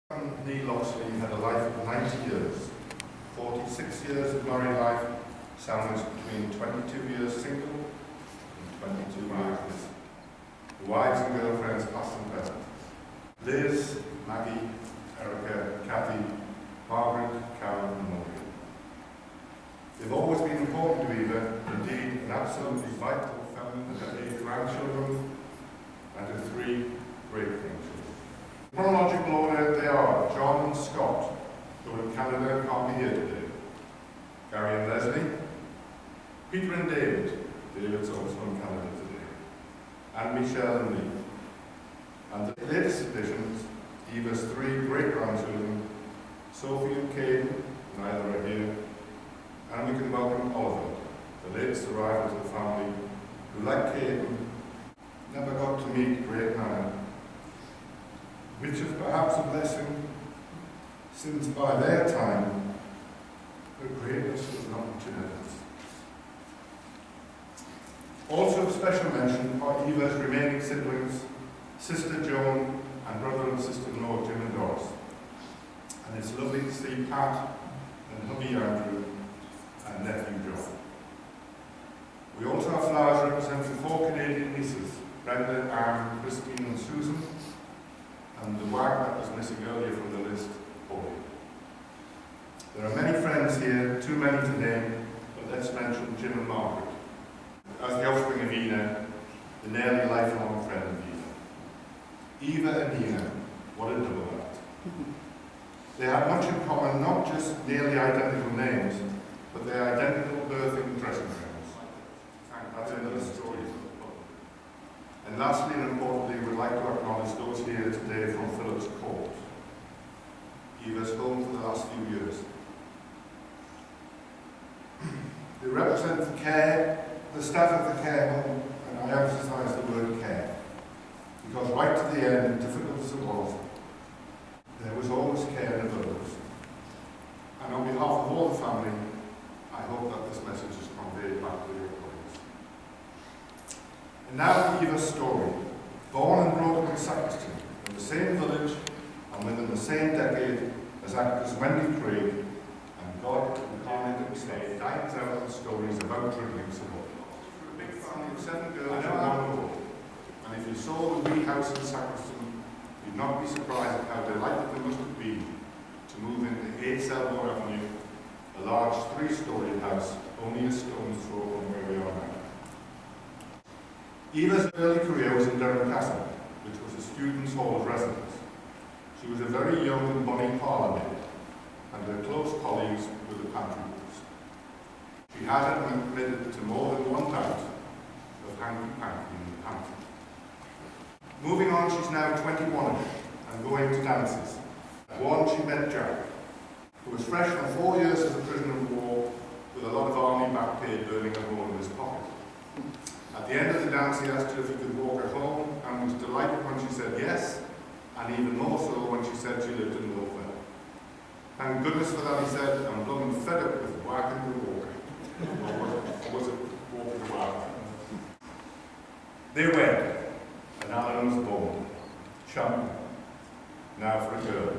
Loxley had a life of 90 years, 46 years of married life, sandwiched between 22 years single and 22 years with the wives and girlfriends past and present. Liz, Maggie, Erica, Kathy, Margaret, Karen and Maureen. They've always been important to Eva, indeed an absolutely vital family with her 8 grandchildren and her 3 great-grandchildren. In chronological order, they are John and Scott, who are in Canada and can't be here today, Gary and Leslie, Peter and David, David's also in Canada today, and Michelle and me. And the latest additions, Eva's 3 great-grandchildren, Sophie and Caden, neither are here, and we can welcome Oliver, the latest arrival to the family, who, like Caden, never got to meet great Nana, which is perhaps a blessing, since by their time, her greatness was not much in evidence. Also of special mention are Eva's remaining siblings, Sister Joan and brother and sister-in-law Jim and Doris. And it's lovely to see Pat and hubby Andrew and nephew John. We also have flowers representing 4 Canadian nieces, Brenda, Anne, Christine and Susan, and the wag that was missing earlier from the list, Paul. There are many friends here, too many to name, but let's mention Jim and Margaret, as the offspring of Ina, the nearly lifelong friend of Eva. Eva and Ina, what a double act. They had much in common, not just nearly identical names, but their identical birthing dressing gowns. That's another story. And lastly and importantly, we'd like to acknowledge those here today from Phillips Court, Eva's home for the last few years. They represent the care, the staff of the care home, and I emphasise the word care, because right to the end, difficult as it was, there was always care in others. And on behalf of all the family, I hope that this message is conveyed back to your colleagues. And now Eva's story. Born and brought up in Sacriston, in the same village and within the same decade as actress Wendy Craig, and God incarnate himself dines out on stories about dribbling support. A big family of 7 girls and 1 boy. And if you saw the wee house in Sacriston, you'd not be surprised at how delighted they must have been to move into 8 Selborne Avenue, a large 3-storied house, only a stone's throw from where we are now. Eva's early career was in Durham Castle, which was a student's hall of residence. She was a very young and bonny parlour maid, and her close colleagues were the pantry cooks. She had admitted to more than one bout of hanky-panky in the pantry. Moving on, she's now 21 and going to dances. At one, she met Jack, who was fresh from 4 years as a prisoner of war, with a lot of army back pay burning a hole in his pocket. At the end of the dance, he asked her if he could walk her home, and was delighted when she said yes, and even more so when she said she lived in Loxley. Thank goodness for that, he said, I'm blooming fed up with whacking the walker. Or was it walking the whack? They went, and Alan was born. Champion. Now for a girl.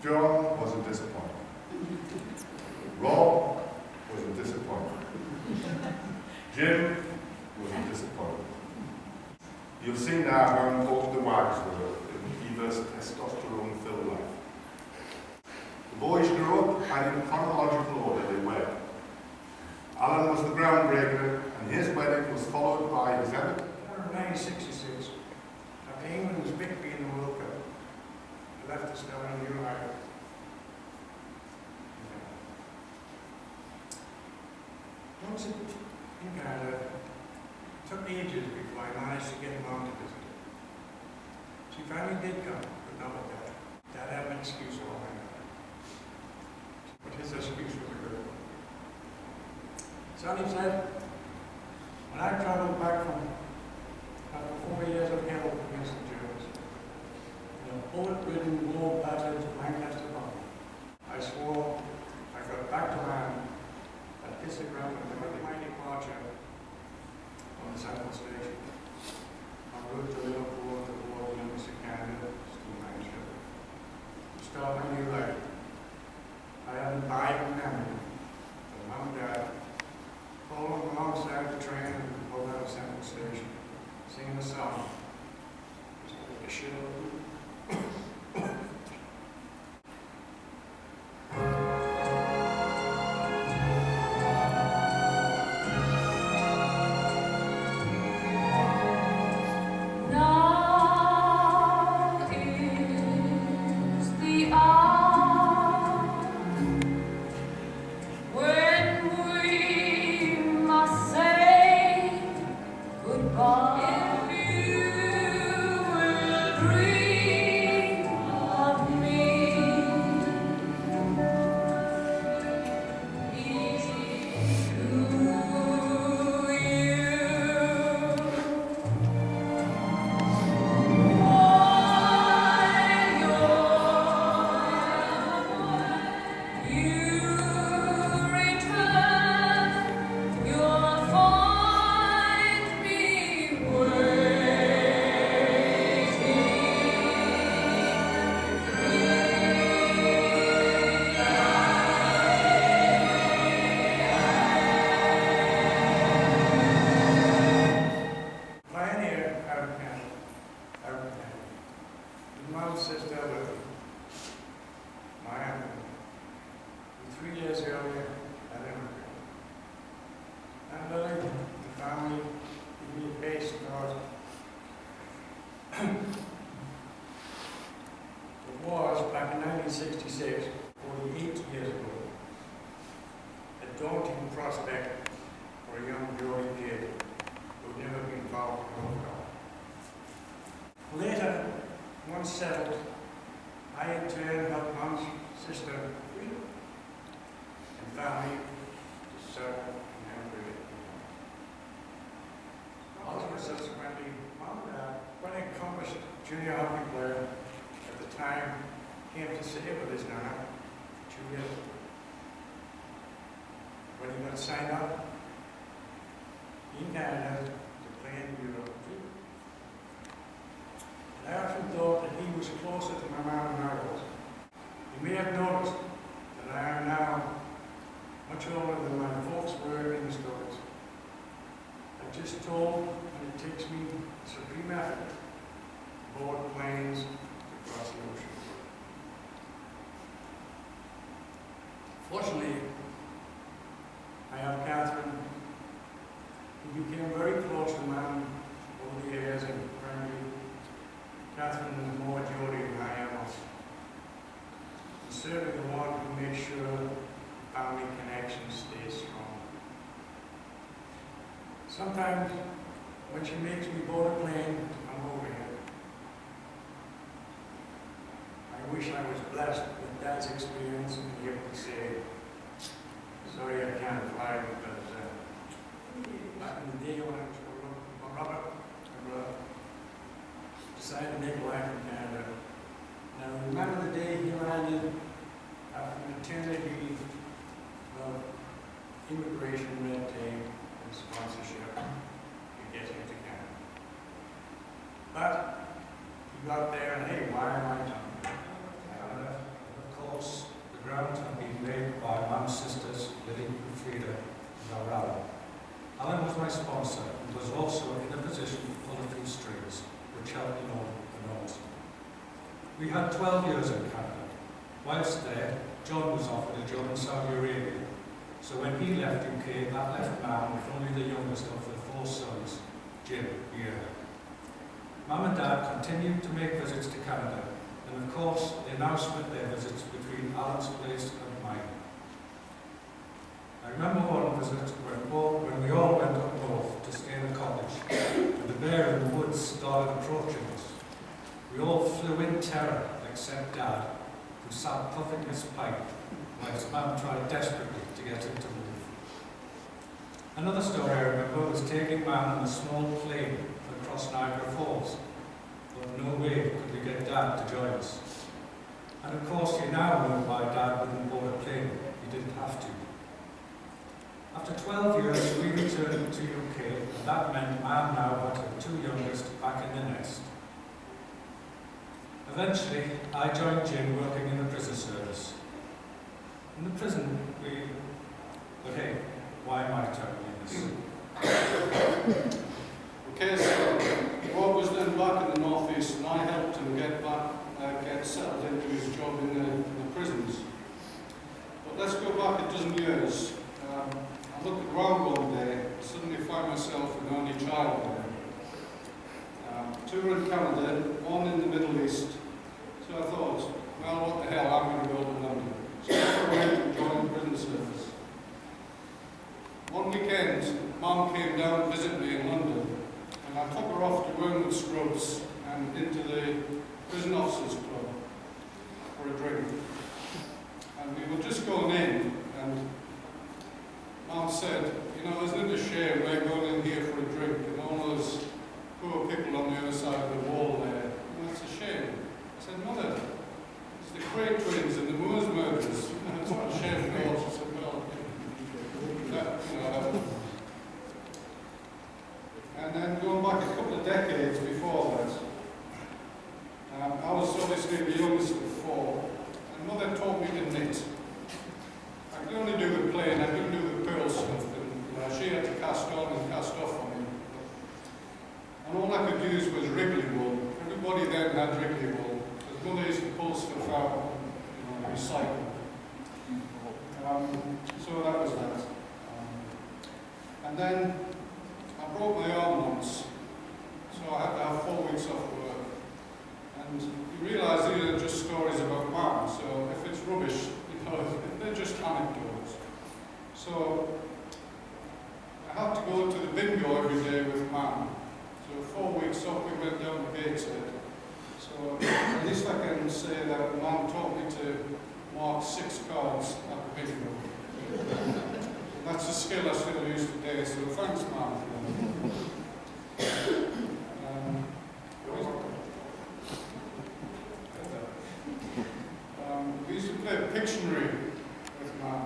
John was a disappointment. Rob was a disappointment. Jim was a disappointment. You'll see now how important the wags were in Eva's testosterone-filled life. The boys grew up, and in chronological order they were. Alan was the groundbreaker, and his wedding was followed by his epic. In 1966, after England was victory in the World Cup, they left us down in New Ireland. Once in Canada, it took ages before I managed to get Mom to visit her. She finally did come, but not with Dad. Dad had an excuse all my life. But his excuse was a good one. Sonny said, when I traveled back from after 4 years of hell against the Germans, in a bullet-ridden, war-battered Lancaster bomb, I swore I got back to land at this ground and my departure on the Central Station, en route to Liverpool, to the Embassy Canada, to Manchester. start my new life. I have an abiding memory of Mom and Dad following alongside the train and pulled out of Central Station, singing a song. Just like a shit over. It was, back in 1966, 48 years ago, a daunting prospect for a young Geordie kid who had never been involved in love. Later, once settled, I in turn helped Mom's sister and family to settle and emigrate. Also, subsequently, Mom and Dad, when an accomplished junior hockey player at the time, came to stay with his nana for 2 years. When he got signed up in Canada to play in Europe. And I often thought that he was closer to my mom than I was. You may have noticed that I am now much older than my folks were in the stories. I just told, and it takes me supreme effort to board planes to cross the ocean. Fortunately, I have Catherine, who became very close to Mom over the years, and apparently Catherine is more Geordie than I am also. And certainly the one who makes sure family connection stays strong. Sometimes when she makes me board a plane to come over here, I wish I was blessed with Dad's experience and be able to say, sorry I can't fly because back in the day when I was growing up, my brother decided to make a life in Canada. Now remember the day he landed after an eternity of immigration red tape and sponsorship to get into Canada. But he got there and hey, why am I talking about Canada? Of course, the ground had been laid by Mom's sisters, Lily and Frida and R.I.P. Alan was my sponsor and was also in a position to pull a few strings, which helped in all the notes. We had 12 years in Canada. Whilst there, John was offered a job in Saudi Arabia. So when he left UK, that left Mum with only the youngest of the 4 sons, Jim, here. Mum and Dad continued to make visits to Canada, and of course, they now split their visits between Alan's place and mine. I remember one visit when we all went up north to stay in a cottage, and the bear in the woods started approaching us. We all flew in terror, except Dad, who sat puffing his pipe, whilst Mum tried desperately to get him to move. Another story I remember was taking Mum on a small plane across Niagara Falls, but no way could we get Dad to join us. And of course, you now know why Dad wouldn't board a plane. He didn't have to. After 12 years, we returned to UK, and that meant Mum now had her 2 youngest back in the nest. Eventually, I joined Jim working in the prison service. In the prison, but hey, why am I telling you this? Okay, so Rob was then back in the northeast, and I helped him get settled into his job in the prisons. But let's go back a dozen years. I looked around one day, suddenly find myself an only child there. Two were in Canada, one in the Middle East. So I thought, well, what the hell, I'm going to go to London. So I went and joined the prison service. One weekend, Mum came down to visit me in London, and I took her off to Wormwood Scrubs and into the Prison Officers Club for a drink. And we were just going in, and Mum said, you know, isn't it a shame we're going in here for a drink and all those poor people on the other side of the wall there? And that's a shame. I said, Mother, it's the Cray twins and the Moores murders. It's not a shame at all. She said, well, that. And then going back a couple of decades before that, I was obviously the youngest of four, and Mother taught me to knit. I could only do the plain, I couldn't do the pearl stuff, and she had to cast on and cast off on me. And all I could use was Wrigley wool. Everybody then had Wrigley wool, because Mother used to pull stuff out and recycle. So that was that. And then I broke my arm once, so I had to have 4 weeks off work. And you realise these are just stories about Mum, so if it's rubbish, they're just anecdotes. So I had to go to the bingo every day with Mum. So 4 weeks off, we went down to Gateshead. So at least I can say that Mum taught me to mark 6 cards at the bingo. That's a skill I still use today, so thanks, Mum. We used to play Pictionary with Mum.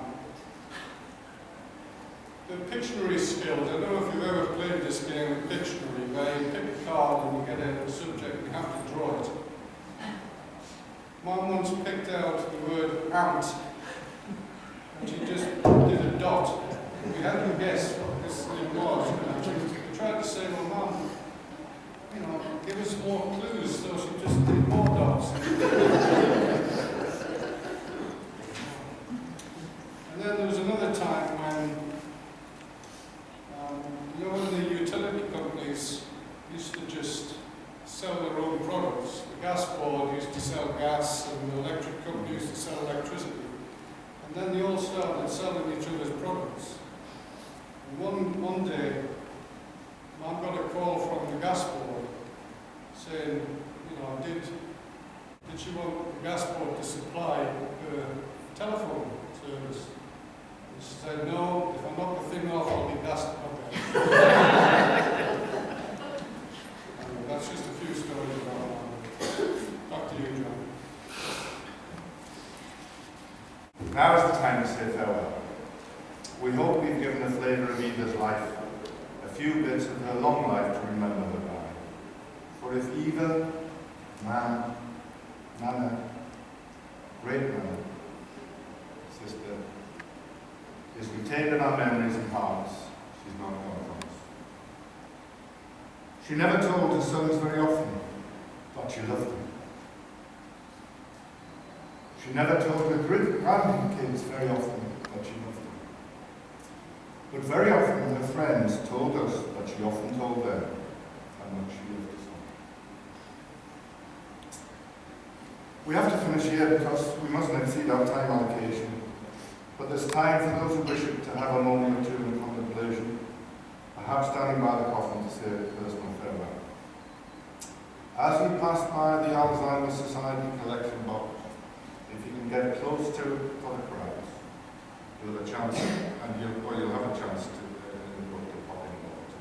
The Pictionary skills, I don't know if you've ever played this game of Pictionary, where you pick a card and you get a subject and you have to draw it. Mum once picked out the word ant, and she just did a dot. We had to guess what this thing was. We tried to say, well, Mum, give us more clues, so she just did more dots. And then there was another time when, when the utility companies used to just sell their own products. The gas board used to sell gas, and the electric company used to sell electricity. And then they all started selling each other's products. And one day, Mum got a call from the gas board saying, did she want the gas board to supply her telephone service? And she said, no, if I knock the thing off, I'll be gassed up again. That's just a few stories about Mum. Back to you, John. Now is the time to say farewell. We hope we've given a flavour of Eva's life, a few bits of her long life to remember her by. For if Eva, Mam, Nana, great-nana, sister, is retained in our memories and hearts, she's not gone from us. She never told her sons very often, but she loved them. She never told her grandkids very often, but she loved them. But very often her friends told us that she often told them how much she loved us all. We have to finish here because we mustn't exceed our time allocation. But there's time for those who wish to have a moment or two in contemplation, perhaps standing by the coffin to say a personal farewell. As we pass by the Alzheimer's Society collection box, if you can get close to it for the crowds, you'll have a chance, you'll have a chance to pop in water.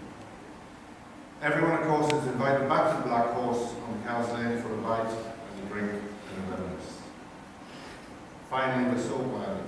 Everyone, of course, is invited back to the Black Horse on the Cow's Lane for a bite and a drink and a reminisce. Finally, we're so glad